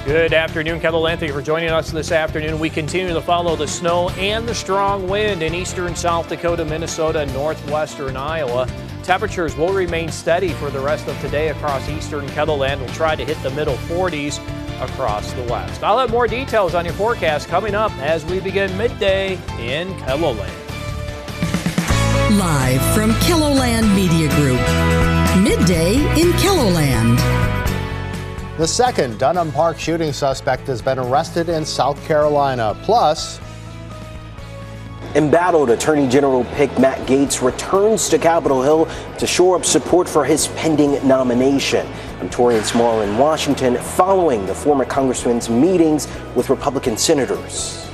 Good afternoon, KELOLAND. Thank you for joining us this afternoon. We continue to follow the snow and the strong wind in eastern South Dakota, Minnesota, and northwestern Iowa. Temperatures will remain steady for the rest of today across eastern KELOLAND. We'll try to hit the middle 40s across the west. I'll have more details on your forecast coming up as we begin midday in KELOLAND. Live from KELOLAND Media Group, midday in KELOLAND. The second Dunham Park shooting suspect has been arrested in South Carolina. Plus, embattled Attorney General pick Matt Gaetz returns to Capitol Hill to shore up support for his pending nomination. I'm Torian Small in Washington following the former congressman's meetings with Republican senators.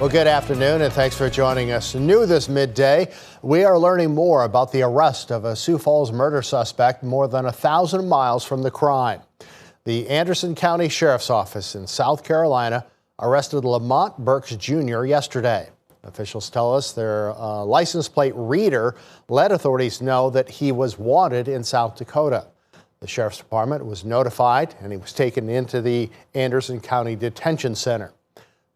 Well, good afternoon and thanks for joining us. New this midday, we are learning more about the arrest of a Sioux Falls murder suspect more than 1,000 miles from the crime. The Anderson County Sheriff's Office in South Carolina arrested Lamont Burks Jr. yesterday. Officials tell us their license plate reader let authorities know that he was wanted in South Dakota. The Sheriff's Department was notified and he was taken into the Anderson County Detention Center.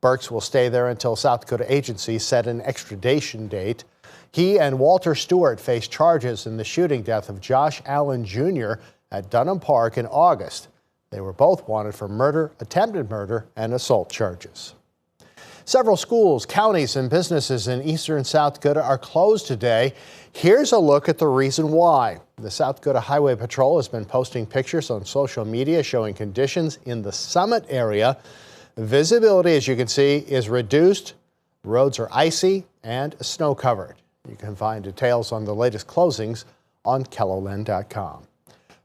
Burks will stay there until South Dakota agencies set an extradition date. He and Walter Stewart face charges in the shooting death of Josh Allen Jr. at Dunham Park in August. They were both wanted for murder, attempted murder, and assault charges. Several schools, counties, and businesses in eastern South Dakota are closed today. Here's a look at the reason why. The South Dakota Highway Patrol has been posting pictures on social media showing conditions in the Summit area. Visibility, as you can see, is reduced. Roads are icy and snow covered. You can find details on the latest closings on KELOLAND.com.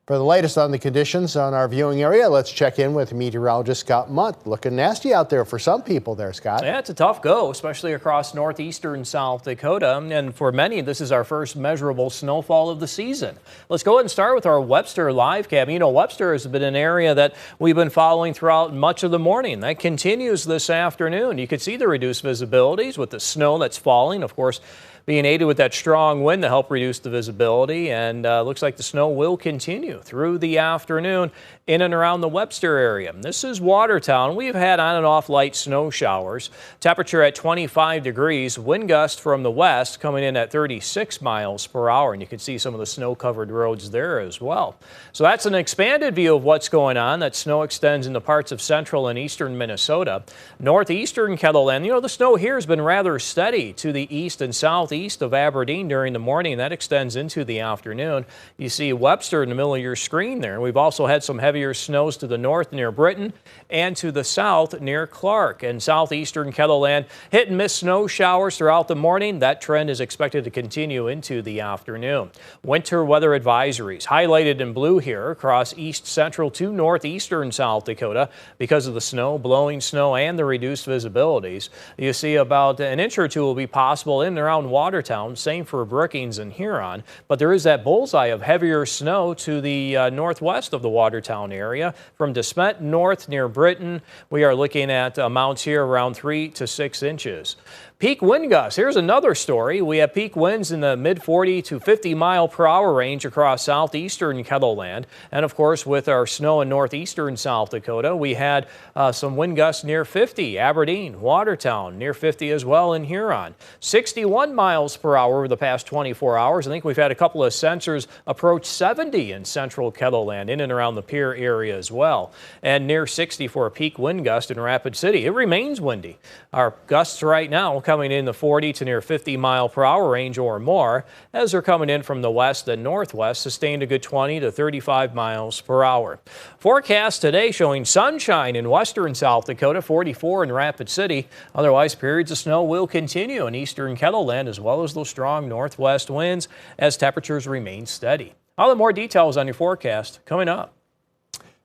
For the latest on the conditions on our viewing area, let's check in with meteorologist Scott Munt. Looking nasty out there for some people there, Scott. Yeah, it's a tough go, especially across northeastern South Dakota. And for many, this is our first measurable snowfall of the season. Let's go ahead and start with our Webster live cam. You know, Webster has been an area that we've been following throughout much of the morning. That continues this afternoon. You can see the reduced visibilities with the snow that's falling, of course, being aided with that strong wind to help reduce the visibility, and looks like the snow will continue through the afternoon in and around the Webster area. This is Watertown. We've had on and off light snow showers. Temperature at 25 degrees, wind gust from the west coming in at 36 miles per hour, and you can see some of the snow-covered roads there as well. So that's an expanded view of what's going on. That snow extends into parts of central and eastern Minnesota. Northeastern KELOLAND, you know, the snow here has been rather steady to the east and southeast of Aberdeen during the morning. That extends into the afternoon. You see Webster in the middle of your screen there. We've also had some heavier snows to the north near Britain and to the south near Clark. And southeastern KELOLAND, hit and miss snow showers throughout the morning. That trend is expected to continue into the afternoon. Winter weather advisories highlighted in blue here across east central to northeastern South Dakota because of the snow, blowing snow, and the reduced visibilities. You see about an inch or two will be possible in and around Watertown, same for Brookings and Huron, but there is that bullseye of heavier snow to the northwest of the Watertown area. From DeSmet north near Britain, we are looking at amounts here around 3 to 6 inches. Peak wind gusts. Here's another story. We have peak winds in the mid 40 to 50 mile per hour range across southeastern KELOLAND. And of course, with our snow in northeastern South Dakota, we had some wind gusts near 50. Aberdeen, Watertown, near 50 as well in Huron. 61 miles per hour over the past 24 hours. I think we've had a couple of sensors approach 70 in central KELOLAND, in and around the Pierre area as well. And near 60 for a peak wind gust in Rapid City. It remains windy. Our gusts right now coming in the 40 to near 50 mile per hour range or more, as they're coming in from the west and northwest, sustained a good 20 to 35 miles per hour. Forecast today showing sunshine in western South Dakota, 44 in Rapid City. Otherwise, periods of snow will continue in eastern KELOLAND, as well as those strong northwest winds as temperatures remain steady. I'll have more details on your forecast coming up.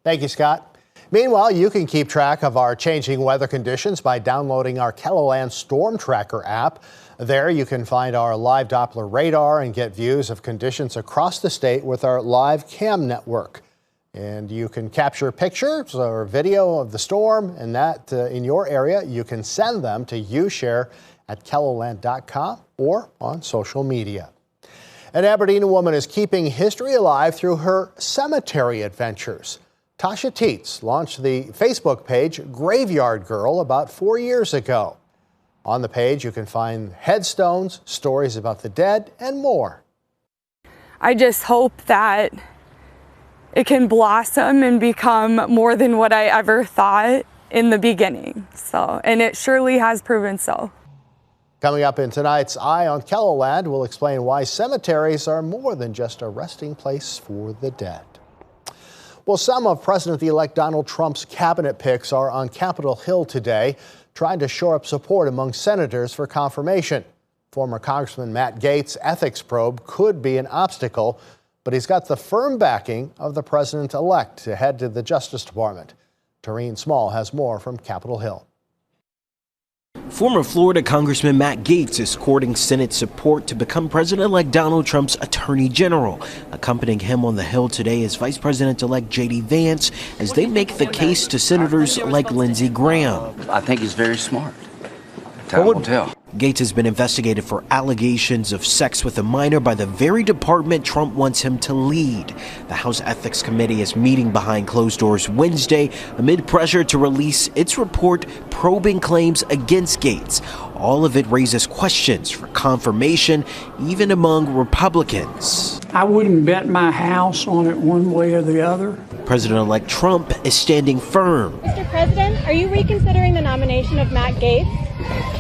Thank you, Scott. Meanwhile, you can keep track of our changing weather conditions by downloading our KELOLAND Storm Tracker app. There you can find our live Doppler radar and get views of conditions across the state with our live cam network. And you can capture pictures or video of the storm, and that in your area, you can send them to ushare@keloland.com or on social media. An Aberdeen woman is keeping history alive through her cemetery adventures. Tasha Teets launched the Facebook page Graveyard Girl about 4 years ago. On the page, you can find headstones, stories about the dead, and more. I just hope that it can blossom and become more than what I ever thought in the beginning. And it surely has proven so. Coming up in tonight's Eye on Kelloland, we'll explain why cemeteries are more than just a resting place for the dead. Well, some of President-elect Donald Trump's cabinet picks are on Capitol Hill today, trying to shore up support among senators for confirmation. Former Congressman Matt Gaetz' ethics probe could be an obstacle, but he's got the firm backing of the president-elect to head to the Justice Department. Tareen Small has more from Capitol Hill. Former Florida Congressman Matt Gaetz is courting Senate support to become President-elect Donald Trump's Attorney General. Accompanying him on the Hill today is Vice President-elect J.D. Vance as they make the case to senators like Lindsey Graham. I think he's very smart. Time will tell. Gaetz has been investigated for allegations of sex with a minor by the very department Trump wants him to lead. The House Ethics Committee is meeting behind closed doors Wednesday amid pressure to release its report probing claims against Gaetz. All of it raises questions for confirmation, even among Republicans. I wouldn't bet my house on it one way or the other. President-elect Trump is standing firm. Mr. President, are you reconsidering the nomination of Matt Gaetz?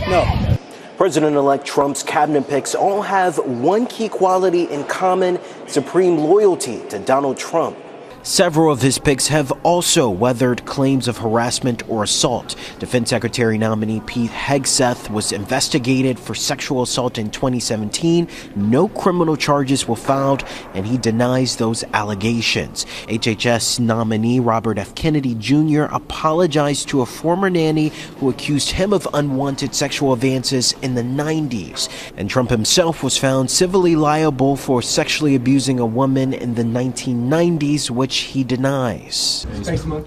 No. President-elect Trump's cabinet picks all have one key quality in common: supreme loyalty to Donald Trump. Several of his picks have also weathered claims of harassment or assault. Defense Secretary nominee Pete Hegseth was investigated for sexual assault in 2017. No criminal charges were filed, and he denies those allegations. HHS nominee Robert F. Kennedy Jr. apologized to a former nanny who accused him of unwanted sexual advances in the 90s. And Trump himself was found civilly liable for sexually abusing a woman in the 1990s, which he denies.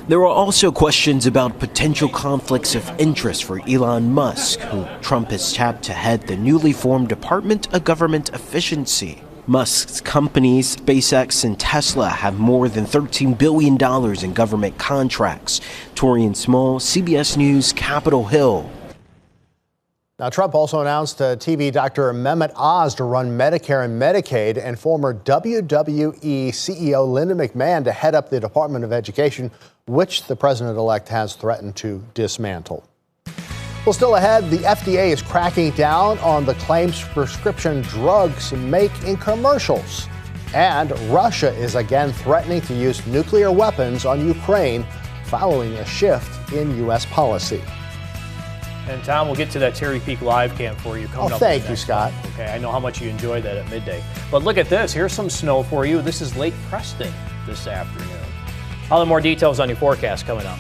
There are also questions about potential conflicts of interest for Elon Musk, who Trump has tapped to head the newly formed Department of Government Efficiency. Musk's companies, SpaceX and Tesla, have more than $13 billion in government contracts. Torian Small, CBS News, Capitol Hill. Now, Trump also announced TV doctor Mehmet Oz to run Medicare and Medicaid, and former WWE CEO Linda McMahon to head up the Department of Education, which the president-elect has threatened to dismantle. Well, still ahead, the FDA is cracking down on the claims prescription drugs make in commercials. And Russia is again threatening to use nuclear weapons on Ukraine following a shift in U.S. policy. And Tom, we'll get to that Terry Peak live cam for you coming up. Thank you, Scott. Okay, I know how much you enjoyed that at midday. But look at this. Here's some snow for you. This is Lake Preston this afternoon. I'll have more details on your forecast coming up.